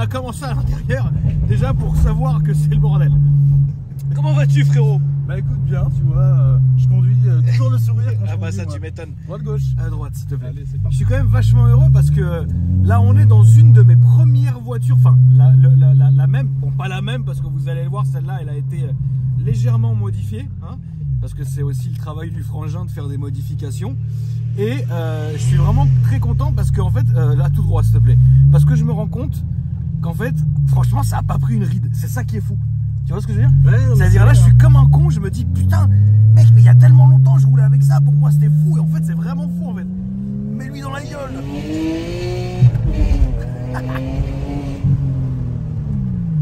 commencer à l'intérieur, déjà pour savoir que c'est le bordel. Comment vas-tu, frérot? Bah écoute bien, tu vois, je conduis toujours le sourire quand je Ah bah conduis, ça moi. tu m'étonnes. Droite-gauche. À droite s'il te plaît. Allez, c'est Je parti. suis quand même vachement heureux parce que là on est dans une de mes premières voitures, enfin la même, bon pas la même parce que vous allez le voir, celle-là elle a été légèrement modifiée, hein, parce que c'est aussi le travail du frangin de faire des modifications. Et je suis vraiment très content parce qu'en fait, là tout droit s'il te plaît, parce que je me rends compte qu'en fait, franchement ça a pas pris une ride, c'est ça qui est fou. Tu vois ce que je veux dire? Ouais, c'est-à-dire là je suis comme un con, je me dis putain mec mais il y a tellement longtemps je roulais avec ça, pour moi c'était fou et en fait c'est vraiment fou en fait. Mets-lui dans la gueule.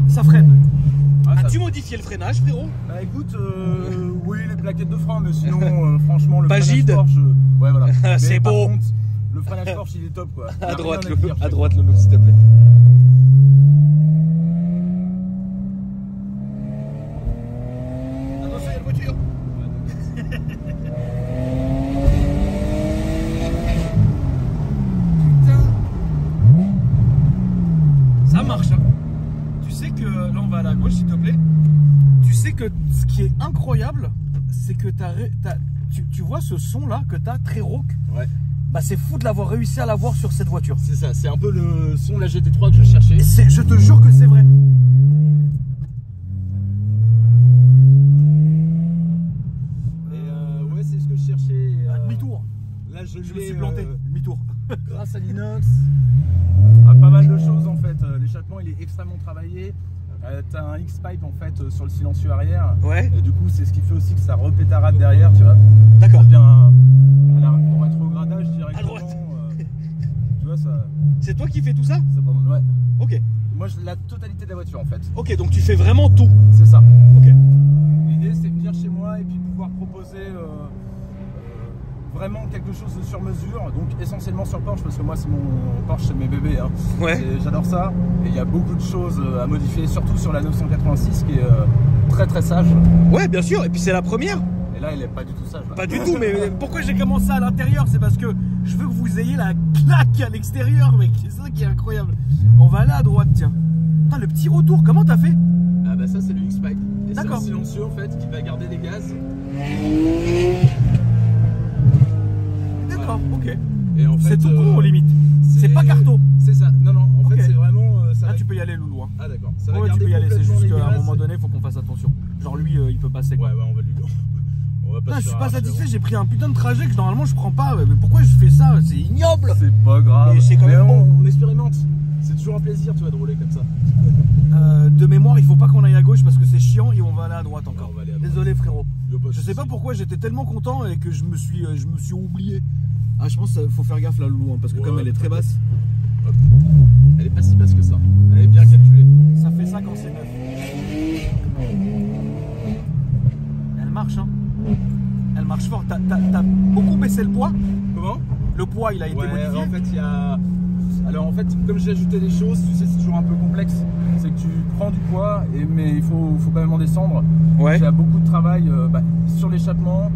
Ça freine. Ah, As-tu modifié le freinage frérot? Bah écoute, oui les plaquettes de frein, mais sinon franchement le Bagide. freinage Porsche, ouais voilà. C'est Mais par beau. contre, le freinage Porsche il est top quoi. Il y a À droite rien à dire, à droite le look s'il te plaît. Attention, il y a une voiture. Putain. Ça marche hein. Tu sais que là on va à la gauche s'il te plaît. Tu sais que ce qui est incroyable, c'est que tu vois ce son là que tu as très rauque. Ouais. Bah c'est fou de l'avoir réussi à l'avoir sur cette voiture. C'est ça, c'est un peu le son de la GT3 que je cherchais. Je te jure que c'est vrai. Et ouais, c'est ce que je cherchais. Demi-tour. Là je Je me suis l'ai planté. Demi-tour. grâce à l'inox. Pas mal de choses en fait. L'échappement il est extrêmement travaillé. T'as un X-Pipe en fait sur le silencieux arrière. Ouais. Et du coup c'est ce qui fait aussi que ça repétarade derrière, tu vois. D'accord. Bien au rétrogradage directement. À droite. Tu vois ça. C'est toi qui fais tout ça? Ça pas mal, ouais. Ok. Moi la totalité de la voiture en fait. Ok, donc tu fais vraiment tout. C'est ça. Ok. L'idée c'est de venir chez moi et puis pouvoir proposer vraiment quelque chose de sur mesure, donc essentiellement sur Porsche parce que moi c'est mon Porsche, c'est mes bébés hein. Ouais. Et j'adore ça et il y a beaucoup de choses à modifier, surtout sur la 986 qui est très très sage. Ouais, bien sûr. Et puis c'est la première. Et là elle est pas du tout sage là. Pas du tout. Mais pourquoi j'ai commencé à l'intérieur? C'est parce que je veux que vous ayez la claque à l'extérieur, mec. C'est ça qui est incroyable. On va aller à droite, tiens. Putain, le petit retour. Comment t'as fait? Ah bah ça c'est le X-Pipe. Et c'est le D'accord. silencieux en fait qui va garder les gaz. D'accord. Ok. Et en fait C'est tout con, limite. C'est pas carto. C'est ça. Non non. En Ok. fait c'est vraiment. Ça Là, va... tu peux y aller, loulou. Hein. Ah d'accord. Ça va Ouais, tu garder peux y aller. C'est complètement juste les qu'à un gaz. moment donné, il faut qu'on fasse attention. Genre lui, il peut passer. Ouais Quoi. ouais on va lui. On va pas Putain, se je suis faire pas arracher satisfait. avant. J'ai pris un putain de trajet que normalement je prends pas. Mais pourquoi je fais ça? C'est ignoble. C'est pas grave. Mais c'est quand même bon. on expérimente. C'est toujours un plaisir, tu vas de rouler comme ça. De mémoire, il faut pas qu'on aille à gauche parce que c'est chiant et on va aller à droite encore. on va aller à droite. Désolé frérot. Je Je sais pas pourquoi j'étais tellement content et que je me suis oublié. Ah, je pense qu'il faut faire gaffe là, Loulou, hein, parce que Ouais, comme elle est très basse, Hop. Elle est pas si basse que ça. Elle est bien calculée. ça fait ça quand c'est neuf. Elle marche, hein. Elle marche fort. T'as beaucoup baissé le poids. Comment? Le poids, il a été modifié. En fait, il y a. Alors, en fait, comme j'ai ajouté des choses, tu sais, c'est toujours un peu complexe. C'est que tu prends du poids, mais il faut quand même en descendre. Ouais. Il y a beaucoup de travail sur l'échappement.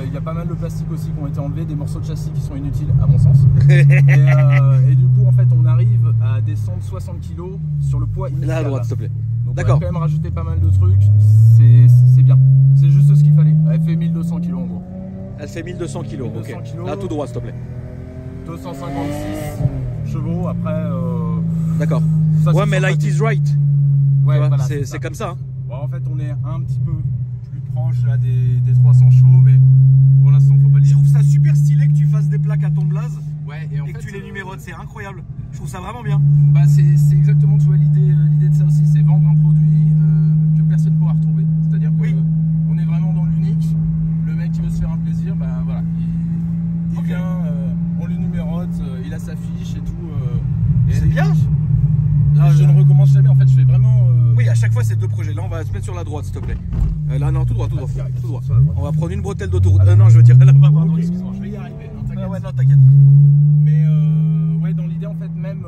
Il y a pas mal de plastique aussi qui ont été enlevés, des morceaux de châssis qui sont inutiles, à mon sens. et du coup, en fait, on arrive à descendre 60 kg sur le poids initial. Là à droite, s'il te plaît. Donc, D'accord. on a quand même rajouté pas mal de trucs. C'est bien. C'est juste ce qu'il fallait. Elle fait 1200 kg en gros. Elle fait 1200 kg. 1200 Ok. kilos. Là tout droit, s'il te plaît. 256 chevaux. Après. D'accord. ça, Ouais, c'est mais light sympathique. is right. Ouais, Tu vois, voilà, c'est ça. comme ça. Hein. Bon, en fait, on est un petit peu plus proche là, des 300 chevaux, mais pour l'instant, faut pas le Je dire. trouve ça super stylé que tu fasses des plaques à ton blaze Ouais, et en et fait, que tu les numérotes. C'est incroyable. Je trouve ça vraiment bien. bah, c'est exactement tu vois, l'idée de ça aussi, c'est vendre un produit que personne ne pourra retrouver. C'est-à-dire qu'on Oui. on est vraiment dans l'unique. Le mec qui veut se faire un plaisir, bah voilà, il Ok. vient, on le numérote, il a sa fiche et tout. Et C'est elle est bien. unique. Là, Et je ne recommence jamais. En fait, je fais vraiment. Oui, à chaque fois c'est deux projets. Là on va se mettre sur la droite, s'il te plaît. Là non, tout droit, tout droit. Tout droit. Sur la droite. On va prendre une bretelle d'autoroute. Non, je veux dire là-bas, pardon, Ok, excuse-moi. je vais y arriver. Non, t'inquiète. Ah ouais, non, t'inquiète. Mais ouais, dans l'idée, en fait, même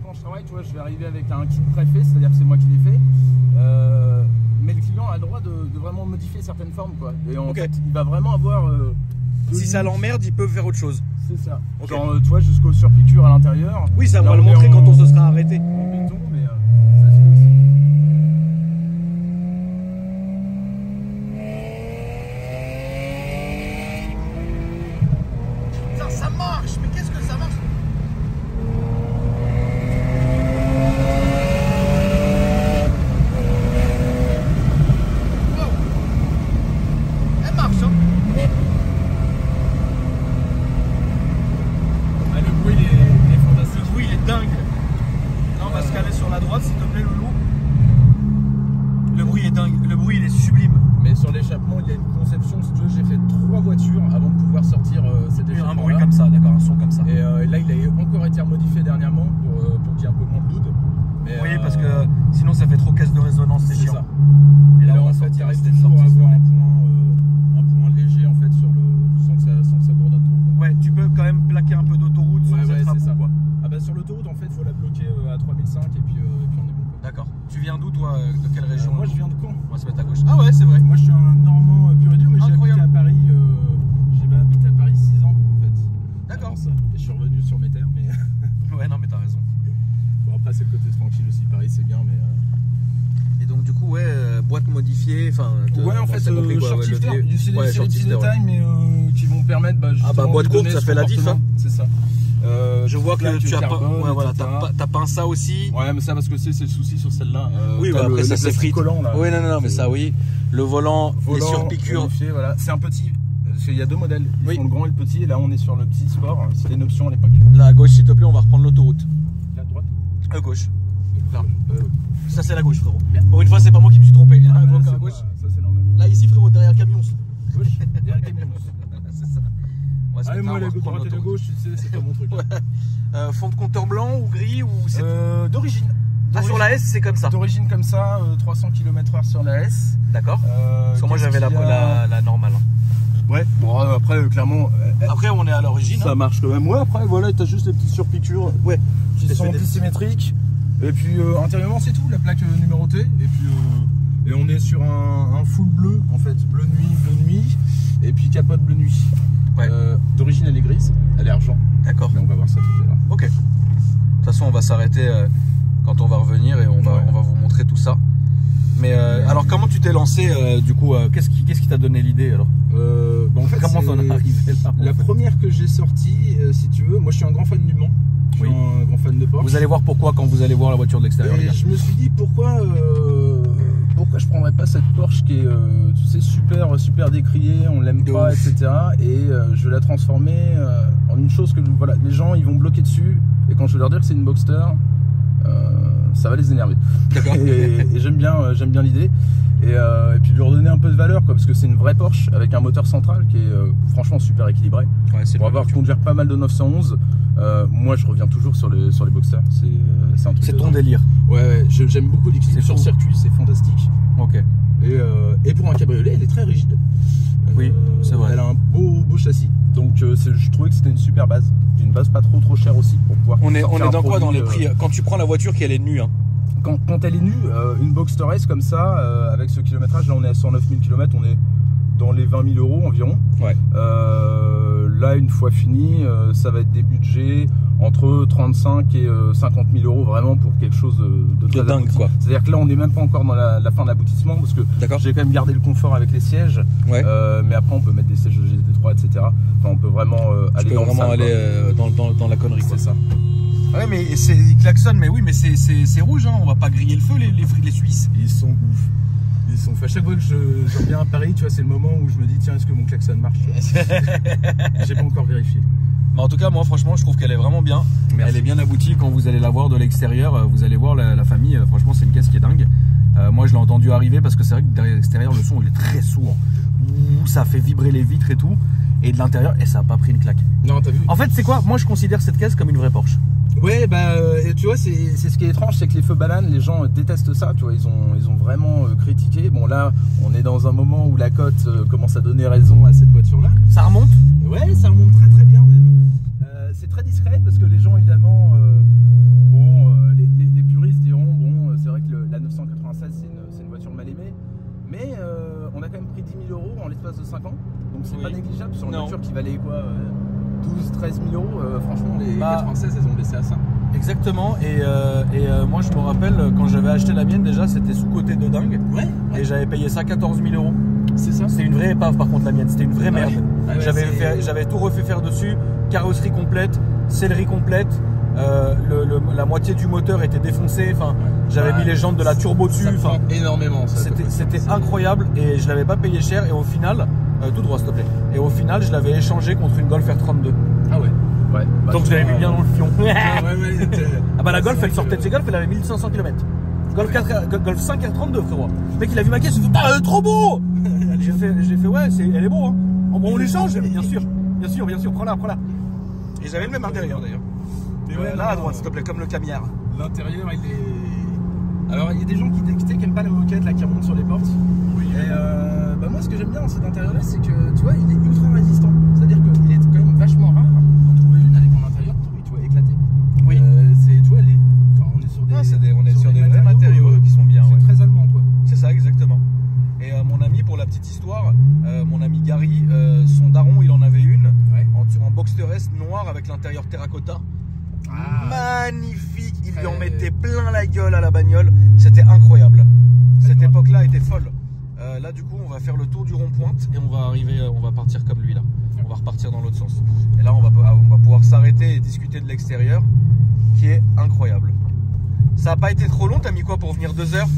quand je travaille, tu vois, je vais arriver avec un kit préfet, c'est-à-dire que c'est moi qui l'ai fait. Mais le client a le droit de vraiment modifier certaines formes, quoi. Et en Ok. fait, il va vraiment avoir. Si ça l'emmerde, ils peuvent faire autre chose. C'est ça. Ok. Genre, tu vois, jusqu'aux surpiqûres à l'intérieur. Oui, ça Là, va le on est montrer en- quand on se sera arrêté. en béton, mais été remodifié dernièrement pour qu'il y ait un peu moins de load. Mais, oui, parce que sinon ça fait trop caisse de résonance, c'est chiant. ça. Et là, là on va en fait, sortir, il arrive c'était toujours à sorti. avoir un point léger en fait sans que ça bourdonne trop. Ouais, tu peux quand même plaquer un peu d'autoroute sans être à bout, ça. quoi. Ah bah sur l'autoroute en fait, il faut la bloquer à 3005 et puis on est bon. D'accord. Tu viens d'où toi? De quelle région? Moi je viens de Caen. On va se mettre à gauche. Ah ouais, c'est vrai. Moi je suis un Normand pur et dur, mais j'ai habité Incroyable. à Paris. J'ai habité à Paris 6 ans en fait. D'accord. Avant ça. Et je suis revenu sur mes terres, mais Ouais, non, mais t'as raison. bon après c'est le côté tranquille aussi. Paris c'est bien, mais. Et donc du coup, ouais, boîte modifiée, enfin. Ouais, en fait, short shifter, c'est des petits détails, mais qui vont permettre. Ah bah boîte courte, ça fait la diff. Hein. C'est ça. Je vois que tu as carbone, ouais, voilà, etc. t'as peint ça aussi. Ouais, mais ça parce que c'est le souci sur celle-là. Oui, bah, après ça s'effrite. Là. Oui, non, mais ça, oui. Le volant les surpiqûres. Voilà. C'est un petit. Parce qu'il y a deux modèles. Ils font le grand et le petit. Et là, on est sur le petit sport. C'était une option à l'époque. Là à gauche, s'il te plaît, on va reprendre l'autoroute. Là, à droite. À gauche. Là. Ça, c'est la gauche, frérot. Pour une fois, c'est pas moi qui me suis trompé. Ah, à là, gauche. Ça, c'est normal. Là, ici, frérot, derrière le camion. Gauche. Derrière le camion. C'est ça. Ah, moi, la droite et la gauche, tu sais, c'est pas mon truc. Fond de compteur blanc ou gris ou c'est d'origine. Ah, sur la S, c'est comme ça. D'origine comme ça, 300 km/h sur la S. D'accord. Parce que moi, j'avais la normale. Ouais, bon après clairement après on est à l'origine ça marche quand même. Ouais, après voilà, t'as juste les petites surpiqûres qui sont plus symétriques. Et puis intérieurement c'est tout, la plaque numérotée. Et puis et on est sur un full bleu en fait, bleu nuit. Et puis capote bleu nuit. Ouais. D'origine elle est grise, elle est argent. D'accord. Mais on va voir ça tout à l'heure. Ok. De toute façon on va s'arrêter quand on va revenir et on va vous montrer tout ça. Mais alors comment tu t'es lancé du coup qu'est-ce qui t'a donné l'idée alors en fait, comment t'en es arrivé là la première que j'ai sortie, si tu veux, moi je suis un grand fan du Mans, je suis un grand fan de Porsche. Vous allez voir pourquoi quand vous allez voir la voiture de l'extérieur. Et je me suis dit pourquoi je prendrais pas cette Porsche qui est tu sais super décriée, on l'aime pas, etc. Et je vais la transformer en une chose que voilà, les gens ils vont bloquer dessus et quand je vais leur dire que c'est une Boxster, ça va les énerver. D'accord. Et j'aime bien l'idée. Et puis lui redonner un peu de valeur quoi, parce que c'est une vraie Porsche avec un moteur central qui est franchement super équilibré. Ouais, on va avoir conduire pas mal de 911. Moi je reviens toujours sur les Boxster. C'est un truc. C'est ton délire. Ouais, j'aime beaucoup l'équilibre sur circuit, c'est fantastique. Ok. Et pour un cabriolet, elle est très rigide. Oui, c'est vrai. Elle a un beau châssis. Donc je trouvais que c'était une super base. Une base pas trop chère aussi pour pouvoir. On est dans quoi dans les prix quand tu prends la voiture qui elle est nue hein. Quand elle est nue, une Boxster S comme ça, avec ce kilométrage, là on est à 109 000 km, on est dans les 20 000 € environ. Ouais. Là, une fois fini, ça va être des budgets entre 35 et 50 000 € vraiment pour quelque chose de très dingue quoi. C'est-à-dire que là, on n'est même pas encore dans la fin de l'aboutissement parce que j'ai quand même gardé le confort avec les sièges. Ouais. Mais après, on peut mettre des sièges de GT3, etc. Enfin, on peut vraiment aller dans la connerie. C'est ça. Ouais mais il klaxonne, mais oui mais c'est rouge hein, on va pas griller le feu les Suisses. Ils sont ouf. Ils sont à chaque fois que je reviens à Paris, tu vois, c'est le moment où je me dis tiens est-ce que mon klaxon marche. J'ai pas encore vérifié. Mais en tout cas moi franchement je trouve qu'elle est vraiment bien. Merci. Elle est bien aboutie quand vous allez la voir de l'extérieur, vous allez voir la famille, franchement c'est une caisse qui est dingue. Moi je l'ai entendu arriver parce que c'est vrai que derrière l'extérieur le son il est très sourd. Ça fait vibrer les vitres et tout. Et de l'intérieur et ça a pas pris une claque. Non t'as vu. En fait c'est quoi? Moi je considère cette caisse comme une vraie Porsche. Ouais bah tu vois c'est ce qui est étrange, c'est que les feux bananes, les gens détestent ça, tu vois, ils ont vraiment critiqué. Bon là on est dans un moment où la cote commence à donner raison à cette voiture là. Ça remonte? Ouais ça remonte très bien même. C'est très discret parce que les gens évidemment les puristes diront bon c'est vrai que la 996 c'est une voiture mal aimée. Mais on a quand même pris 10 000 € en l'espace de 5 ans. Donc c'est pas négligeable sur une voiture qui valait quoi 12-13 000 €. Franchement, les 96, elles ont baissé à ça. Exactement. Et moi, je me rappelle, quand j'avais acheté la mienne, déjà, c'était sous-côté de dingue. Ouais. Et j'avais payé ça 14 000 €. C'est ça. C'est une vraie épave, par contre, la mienne. C'était une vraie merde. J'avais tout refait faire dessus. Carrosserie complète, sellerie complète. La moitié du moteur était défoncée. Enfin, j'avais mis les jantes de la turbo dessus. Enfin, énormément. C'était incroyable et je l'avais pas payé cher. Et au final, tout droit, s'il te plaît. Et au final, je l'avais échangé contre une Golf R32. Ah ouais. Ouais. Donc je l'avais mis bien dans le fion. Ah bah la Golf, elle sortait de chez Golf, elle avait 1500 km. Golf 5 R32, frérot. Le mec, il a vu ma caisse, il fait trop beau. J'ai fait ouais, elle est beau. Hein. On l'échange, bien sûr, prends-la. Et j'avais le même intérieur d'ailleurs. Mais ouais, là à droite, s'il te plaît, comme le camière. L'intérieur, il est. Alors, il y a des gens qui aiment pas la moquette là, qui remontent sur les portes. Oui. Et bah, moi, ce que j'aime bien dans cet intérieur-là, c'est que tu vois, il est ultra résistant. C'est-à-dire qu'il est quand même vachement rare d'en trouver une avec un intérieur pourri, tu vois, éclaté. Oui. Tu vois, enfin, on est sur des, on est sur des vrais matériaux qui sont bien. C'est très allemand, quoi. C'est ça, exactement. Et mon ami, pour la petite histoire, mon ami Gary, son daron, il en avait une en box terrestre noir avec l'intérieur terracotta. Magnifique, il lui en mettait plein la gueule à la bagnole, c'était incroyable. Cette époque-là était folle. Là, du coup, on va faire le tour du rond-pointe et on va partir comme lui là. On va repartir dans l'autre sens. Et là, on va pouvoir s'arrêter et discuter de l'extérieur, qui est incroyable. Ça n'a pas été trop long, t'as mis quoi pour venir 2 heures?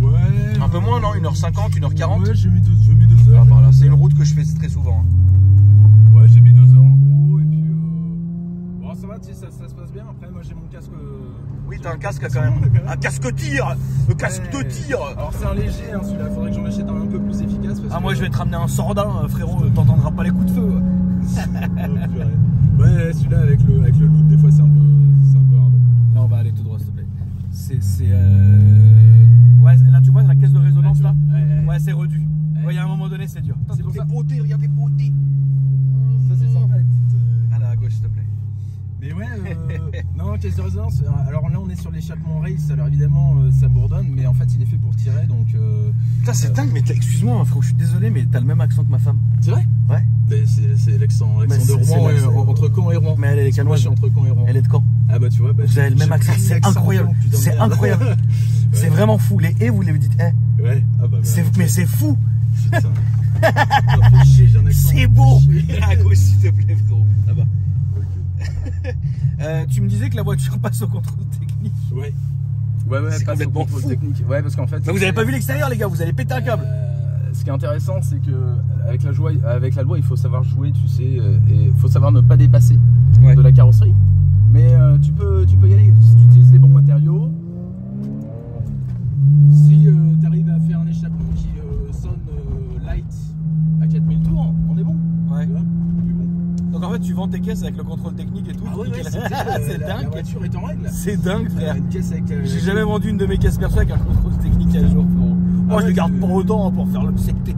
Ouais. Un peu moins, non? 1h50, 1h40? Ouais, j'ai mis 2 heures. Ah, bah là, c'est une route que je fais très souvent. Hein. Ouais, j'ai mis 2 heures en gros, et puis bon, ça va, tu sais, ça se passe bien. Après, moi j'ai mon casque. Oui, t'as un casque quand même. Un casque tir. Le casque de tir. Alors, c'est un léger, hein, celui-là. Faudrait que j'en achète un peu plus efficace. Parce moi, je vais te ramener un sordin, frérot. T'entendras pas les coups de feu. Ouais, celui-là avec le loot, des fois, c'est un peu hard. Là, on va aller tout droit, s'il te plaît. Ouais, là, tu vois la caisse de résonance là. Ouais, c'est redu. Ouais, il y a un moment donné, c'est dur. C'est pour ça. Regarde les potés. Ça, c'est sympa. Ah là, à gauche, s'il te plaît. Mais ouais, non, caisse de résonance. Alors là, on est sur l'échappement race. Alors évidemment, ça bourdonne, mais en fait, il est fait pour tirer, donc. Putain, c'est dingue, mais excuse-moi, hein, frérot, je suis désolé, mais t'as le même accent que ma femme. C'est vrai? Ouais. C'est l'accent de Rouen, entre Caen et Rouen. Mais elle est canoise. Moi, je suis entre Caen et Rouen. Elle est de Caen. Ah bah tu vois, vous avez le même accent, c'est incroyable. C'est incroyable. Ouais. C'est vraiment fou. Les et vous les dites eh. Ouais. Ah bah. Mais c'est fou. Putain. C'est beau. À gauche, s'il te plaît, frérot. Là-bas. Okay. Tu me disais que la voiture passe au contrôle technique. Ouais. Ouais, c'est passe au contrôle technique. Ouais, parce qu'en fait. Mais vous avez pas vu l'extérieur, les gars. Vous allez péter un câble. Ce qui est intéressant, c'est que avec la loi, il faut savoir jouer, tu sais, et il faut savoir ne pas dépasser de la carrosserie. Mais tu peux y aller si tu utilises les bons matériaux. Si tu arrives à faire un échappement qui sonne light à 4000 tours, on est bon. Ouais. Bon. Donc en fait, tu vends tes caisses avec le contrôle technique et tout. Ah ouais, c'est dingue. La voiture est en règle. C'est dingue, frère. Une caisse avec. J'ai jamais vendu une de mes caisses perso avec un contrôle technique à jour, frérot. Moi, je les garde pas autant pour faire le CT.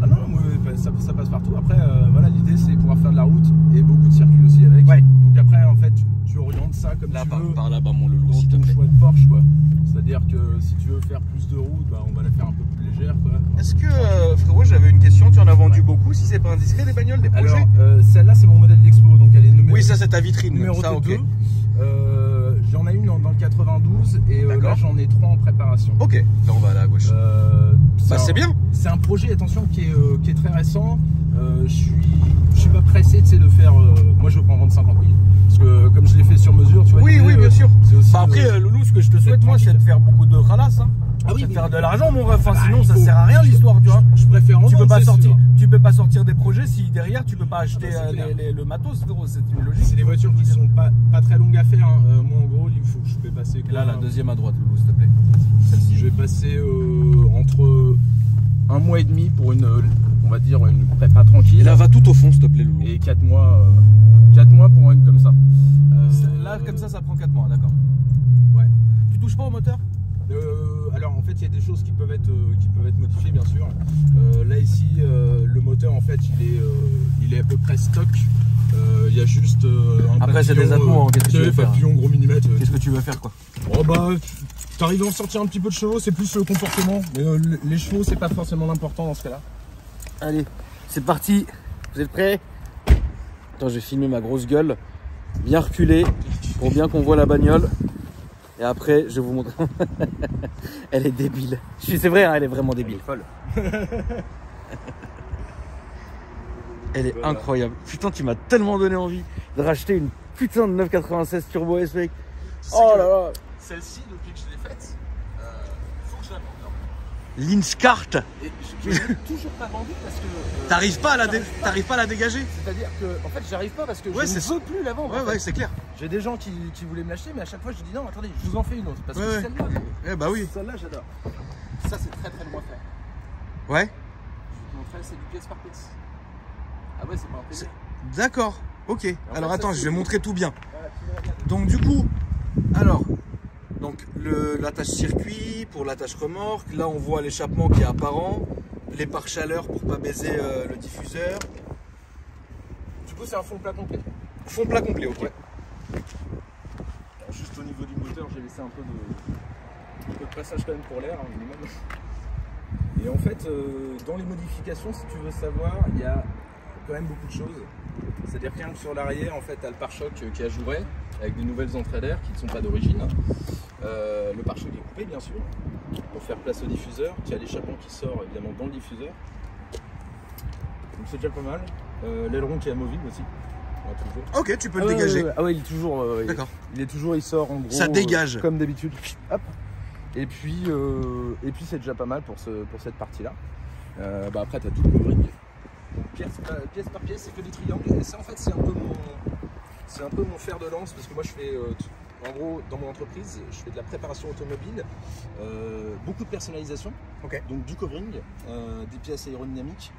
Ah non, moi, ça passe partout. Après, voilà, l'idée c'est pouvoir faire de la route et beaucoup de circuits aussi avec. Ouais. Donc après, en fait, tu orientes ça comme là, tu veux. Par là-bas, mon loulou, dans s'il te ton plaît. choix de Porsche, quoi. C'est-à-dire que si tu veux faire plus de route, bah, on va la faire un peu plus légère, quoi. Est-ce que, frérot, j'avais une question, tu en as vendu beaucoup, si c'est pas indiscret, les bagnoles, des projets? Alors, celle-là, c'est mon modèle d'expo, donc elle est numéro. Oui, ça, c'est ta vitrine. Numéro ça, ok. J'en ai une dans le 92 et là, j'en ai 3 en préparation. Ok, là, on va aller à gauche. C'est bien. C'est un projet, attention, qui est très récent. Je suis pas pressé, tu sais, de faire. Moi, je veux pas en vendre 50 000. Parce que comme je l'ai fait sur mesure, tu vois. Oui, bien sûr. Aussi, après, Loulou, ce que je te souhaite, moi, c'est de faire beaucoup de khalas. Hein. Ah oui, de faire de l'argent, mon ref. Sinon, ça sert à rien l'histoire, tu vois. Je préfère en tu peux vendre, pas sortir. Tu peux pas sortir des projets si derrière tu peux pas acheter le matos, frérot. C'est une logique. C'est des voitures qui sont pas très longues à faire. Hein. Moi, en gros, il faut que je vais passer. Là, la deuxième à droite, Loulou, s'il te plaît. Celle-ci, je vais passer entre 1 mois et demi pour on va dire une prépa tranquille. Et là, va tout au fond, s'il te plaît, Loulou. Et 4 mois pour une comme ça. Là, comme ça prend 4 mois, d'accord. Ouais. Tu touches pas au moteur? Alors en fait il y a des choses qui peuvent être modifiées bien sûr. Là ici le moteur en fait il est à peu près stock. Il y a juste un après c'est des atouts, hein. Qu'est-ce que tu veux faire? Papillon gros millimètre. Qu'est-ce que tu veux faire quoi? Oh bah t'arrives à en sortir un petit peu de chevaux, c'est plus le comportement. Mais les chevaux c'est pas forcément l'important dans ce cas là. Allez c'est parti, vous êtes prêts? Attends je vais filmer ma grosse gueule, bien reculer pour bien qu'on voit la bagnole. Et après, je vais vous montrer. Elle est débile. C'est vrai, hein, elle est vraiment débile. Elle est folle. Elle est incroyable. Putain, tu m'as tellement donné envie de racheter une putain de 996 Turbo S, mec. Oh là là. Celle-ci, depuis que je l'ai faite, faut que je la vende. L'Inchcart. Et je l'ai toujours pas vendue parce que. T'arrives pas à la dégager. C'est-à-dire que, en fait, j'arrive pas parce que je ne veux plus la vendre. Ouais, c'est clair. J'ai des gens qui voulaient me l'acheter, mais à chaque fois, je dis non, attendez, je vous en fais une autre. Parce que celle-là, bah oui. Celle-là, j'adore. Ça, c'est très très loin à faire. Ouais. Je vais te montrer, c'est du pièce par pièce. Ah ouais, c'est pas un PD. D'accord. Ok. Alors attends, je vais montrer tout bien. Voilà, tu Donc du coup, alors, donc l'attache circuit pour l'attache remorque. Là, on voit l'échappement qui est apparent, les pare-chaleur pour pas baiser le diffuseur. Du coup, c'est un fond plat complet. Fond plat complet, ok. Ouais. Alors, juste au niveau du moteur, j'ai laissé un peu de passage quand même pour l'air, hein, minimum. Et en fait, dans les modifications, si tu veux savoir, il y a quand même beaucoup de choses. C'est-à-dire rien que sur l'arrière, en fait, tu as le pare-choc qui ajourait avec des nouvelles entrées d'air qui ne sont pas d'origine. Le pare-choc est coupé, bien sûr, pour faire place au diffuseur. Tu as l'échappement qui sort évidemment dans le diffuseur. Donc c'est déjà pas mal. L'aileron qui est amovible aussi. Toujours. Ok, tu peux le dégager. Ah ouais, il est toujours. D'accord. Il sort en gros. Ça dégage. Comme d'habitude. Hop. Et puis c'est déjà pas mal pour cette partie-là. Après, tu as tout le covering. Pièce par pièce, c'est que des triangles. Et ça, en fait, c'est un peu mon fer de lance parce que moi, je fais. En gros, dans mon entreprise, je fais de la préparation automobile, beaucoup de personnalisation. Ok. Donc du covering, des pièces aérodynamiques.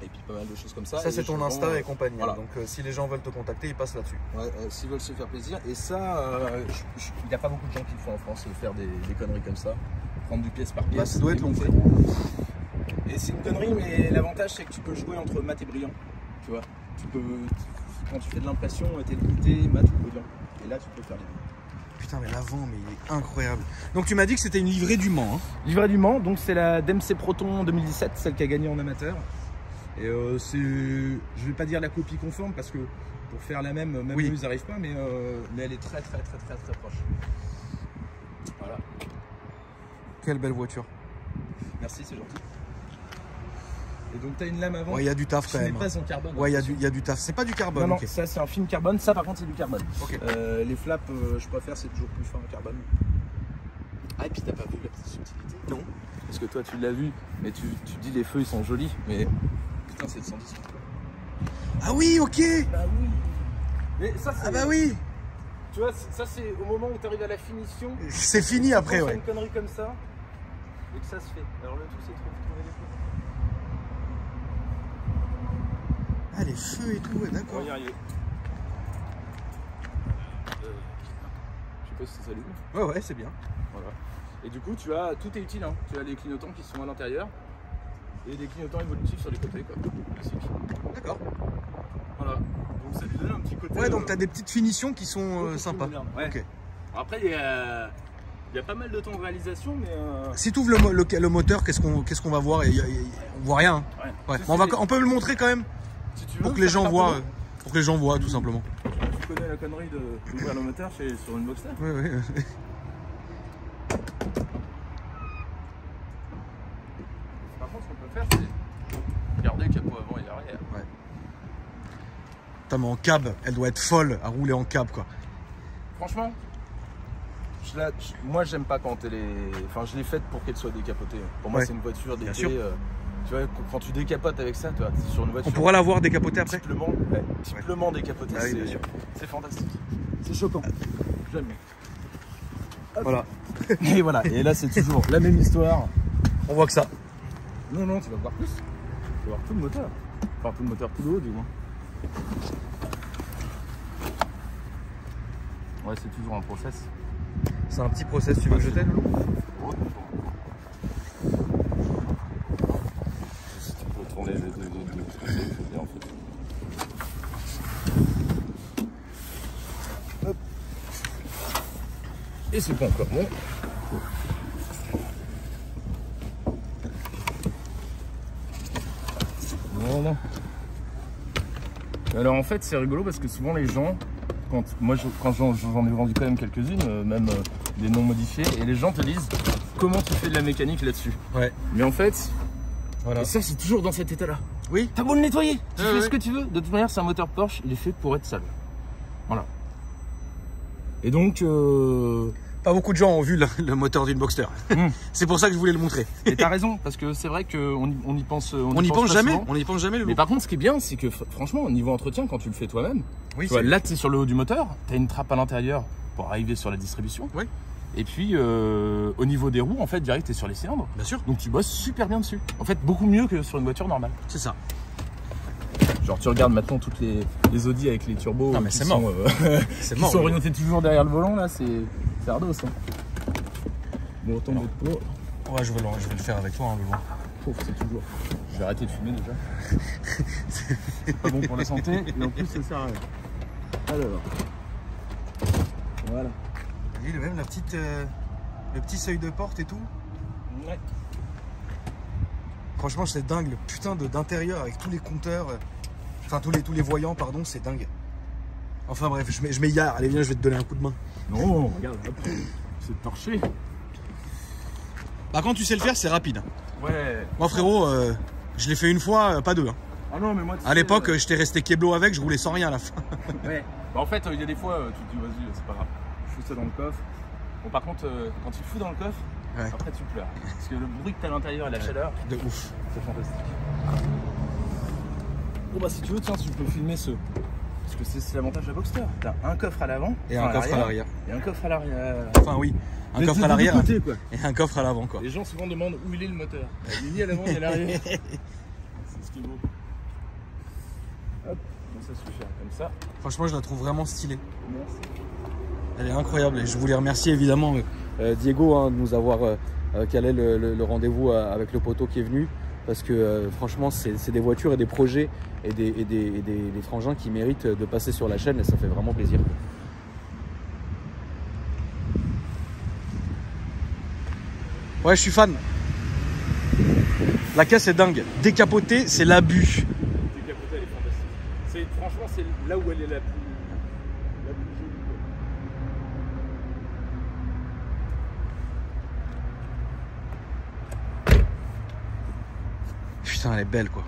Et puis pas mal de choses comme ça. Ça, c'est ton Insta et compagnie. Voilà. Donc si les gens veulent te contacter, ils passent là-dessus. Ouais, s'ils veulent se faire plaisir. Et ça, il n'y a pas beaucoup de gens qui le font en France, faire des conneries comme ça. Prendre du pièce par pièce. Bah, ça doit être long. Et c'est une connerie, mais l'avantage, c'est que tu peux jouer entre mat et brillant. Tu vois, quand tu fais de l'impression, t'es limité mat ou brillant. Et là, tu peux faire les deux. Putain, mais l'avant, mais il est incroyable. Donc tu m'as dit que c'était une livrée du Mans. Hein. Livrée du Mans, donc c'est la DMC Proton 2017, celle qui a gagné en amateur. Et je vais pas dire la copie conforme parce que pour faire la même oui. Eux, ils n'arrivent pas, mais elle est très proche. Voilà. Quelle belle voiture. Merci, c'est gentil. Et donc tu as une lame avant. Ouais, il y a du taf quand même. Pas en carbone. Ouais, il y a du taf. C'est pas du carbone. Non, okay. Ça c'est un film carbone. Ça par contre c'est du carbone. Okay. Les flaps, je préfère, c'est toujours plus fin en carbone. Ah, et puis t'as pas vu la petite subtilité? Non. Parce que toi tu l'as vu, mais tu dis les feux ils sont jolis, mais putain c'est de 110. Ah oui, ok. Bah oui. Mais ça c'est. Ah bah oui. Tu vois, ça c'est au moment où tu arrives à la finition. C'est fini après, ouais. Une connerie comme ça et que ça se fait. Alors le tout c'est de trouver les feux. Ah, les feux et tout, ouais, d'accord. On va y arriver. Je sais pas si ça s'allume. Ouais, c'est bien. Voilà. Et du coup, tout est utile. Hein. Tu as les clignotants qui sont à l'intérieur et des clignotants évolutifs sur les côtés, quoi. Classique. D'accord. Voilà. Donc ça lui donne un petit côté. Ouais, donc tu as des petites finitions qui sont sympas. Ouais. Ok. Après, il y a pas mal de temps de réalisation, mais. Si tu ouvres le moteur, qu'est-ce qu'on va voir? On voit rien. Hein. Ouais. On peut le montrer quand même si tu veux, pour que les gens voient. Pour que les gens voient, tout simplement. Tu connais la connerie d'ouvrir le moteur sur une Boxster? Oui. Par contre, ce qu'on peut faire, c'est garder le capot avant et arrière. Ouais. Putain, mais en cab, elle doit être folle à rouler en cab, quoi. Franchement, moi, j'aime pas quand elle est. Enfin, je l'ai faite pour qu'elle soit décapotée. Pour moi, c'est une voiture d'été. Tu vois, quand tu décapotes avec ça, tu vois, sur une voiture. On pourra la voir décapotée après? Typement décapotée, c'est fantastique. C'est choquant. J'aime. Voilà. Et voilà. Et là, c'est toujours la même histoire. On voit que ça. Non, tu vas voir plus. Tu vas voir tout le moteur. Enfin, tout le moteur, tout le haut, du moins. Ouais, c'est toujours un process. C'est un petit process, tu veux que je t'aide? Si tu peux tourner les deux en fait. Hop. Et c'est pas encore bon. Voilà. Alors en fait c'est rigolo parce que souvent les gens, quand j'en ai vendu quand même quelques-unes, même des non modifiés, et les gens te disent comment tu fais de la mécanique là-dessus. Ouais. Mais en fait, voilà. Et ça c'est toujours dans cet état-là. Oui. T'as beau le nettoyer, tu fais ce que tu veux. De toute manière c'est un moteur Porsche, il est fait pour être sale. Voilà. Et donc... Pas beaucoup de gens ont vu le moteur d'une Boxster. C'est pour ça que je voulais le montrer. Et t'as raison, parce que c'est vrai qu'on y pense. On n'y pense jamais. On n'y pense jamais. Mais par contre, ce qui est bien, c'est que franchement, au niveau entretien, quand tu le fais toi-même, oui, là, tu es sur le haut du moteur, tu as une trappe à l'intérieur pour arriver sur la distribution. Oui. Et puis, au niveau des roues, en fait, direct, tu es sur les cylindres. Bien sûr. Donc, tu bosses super bien dessus. En fait, beaucoup mieux que sur une voiture normale. C'est ça. Genre tu regardes maintenant toutes les Audi avec les turbos non, mais qui c'est sont, mort. qui sont orientés toujours derrière le volant là, c'est ardos. Hein. Bon, autant d'être pour. Ouais, je vais le faire avec toi, hein, mais bon. Pauvre, c'est toujours. Je vais arrêter de fumer déjà. C'est pas bon pour la santé, et en plus ça sert à rien. Alors. Voilà. Vous voyez même le petit seuil de porte et tout. Ouais. Franchement, c'est dingue, le putain d'intérieur avec tous les compteurs, enfin tous les voyants, pardon, c'est dingue. Enfin bref, je m'égare, allez viens, je vais te donner un coup de main. Non, regarde, c'est torché. Bah quand tu sais le faire, c'est rapide. Ouais. Moi frérot, je l'ai fait une fois, pas deux. Hein. Ah non, mais moi, à l'époque, j'étais resté keblo avec, je roulais sans rien à la fin. Ouais. Bah en fait, il y a des fois, tu te dis vas-y, c'est pas grave, je fous ça dans le coffre. Bon par contre, quand tu le fous dans le coffre, ouais. Après tu pleures. Parce que le bruit que t'as à l'intérieur et la chaleur, de ouf. C'est fantastique. Bon bah si tu veux, tiens, tu peux filmer ce. Parce que c'est l'avantage de la Boxster. T'as un coffre à l'avant. Et un coffre à l'arrière. Et un coffre à l'arrière. Enfin oui. Un coffre à l'arrière et un coffre à l'avant quoi. Les gens souvent demandent où il est le moteur. Il est ni à l'avant ni à l'arrière. C'est ce qu'il vaut. Hop, donc ça suffit comme ça. Franchement, je la trouve vraiment stylée. Merci. Elle est incroyable et je voulais remercier évidemment Diego hein, de nous avoir calé le rendez-vous avec le poteau qui est venu. Parce que franchement, c'est des voitures et des projets et des frangins qui méritent de passer sur la chaîne et ça fait vraiment plaisir. Ouais, je suis fan. La caisse est dingue. Décapotée, c'est l'abus. Décapotée, elle est fantastique. Franchement, c'est là où elle est la plus jolie. Putain, elle est belle quoi.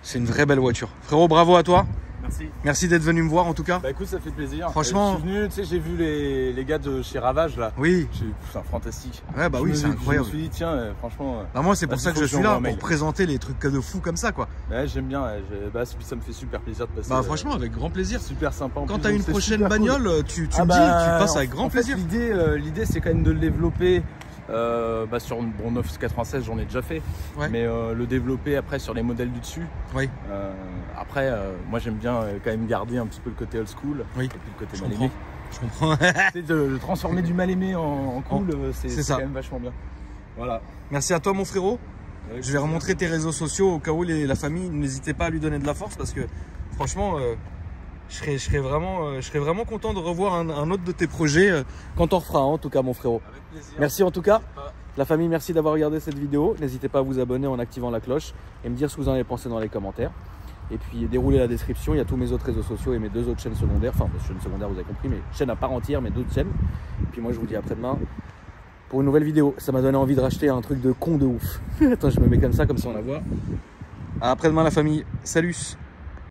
C'est une vraie belle voiture. Frérot, bravo à toi. Merci. Merci d'être venu me voir en tout cas. Bah écoute, ça fait plaisir. Franchement. Je suis venu, tu sais, j'ai vu les gars de chez Ravage là. Oui. C'est fantastique. Ouais, bah oui, c'est incroyable. Je me suis dit, tiens, franchement. Bah moi, c'est pour ça que je suis là, pour présenter les trucs de fou comme ça quoi. Ouais, j'aime bien. Bah, ça me fait super plaisir de passer. Bah franchement, avec grand plaisir. Super sympa. Quand t'as une prochaine bagnole, tu me dis, tu passes avec grand plaisir. L'idée, c'est quand même de le développer. Sur une 996 j'en ai déjà fait, ouais. Mais le développer après sur les modèles du dessus. Oui. Après, moi j'aime bien quand même garder un petit peu le côté old school, oui. Et puis le côté mal aimé. Je comprends. de transformer du mal aimé en cool, c'est quand même vachement bien. Voilà. Merci à toi mon frérot. Je vais remontrer tes réseaux sociaux au cas où la famille, n'hésitez pas à lui donner de la force parce que franchement. Je serais vraiment content de revoir un autre de tes projets quand on refera en tout cas mon frérot. Avec plaisir. Merci en tout cas. La famille, merci d'avoir regardé cette vidéo. N'hésitez pas à vous abonner en activant la cloche et me dire ce que vous en avez pensé dans les commentaires. Et puis déroulez la description, il y a tous mes autres réseaux sociaux et mes deux autres chaînes secondaires. Enfin, chaînes secondaires vous avez compris, mais chaîne à part entière, mais d'autres chaînes. Et puis moi je vous dis après-demain pour une nouvelle vidéo. Ça m'a donné envie de racheter un truc de con de ouf. Attends, je me mets comme ça on la voit. À après-demain la famille. Salut.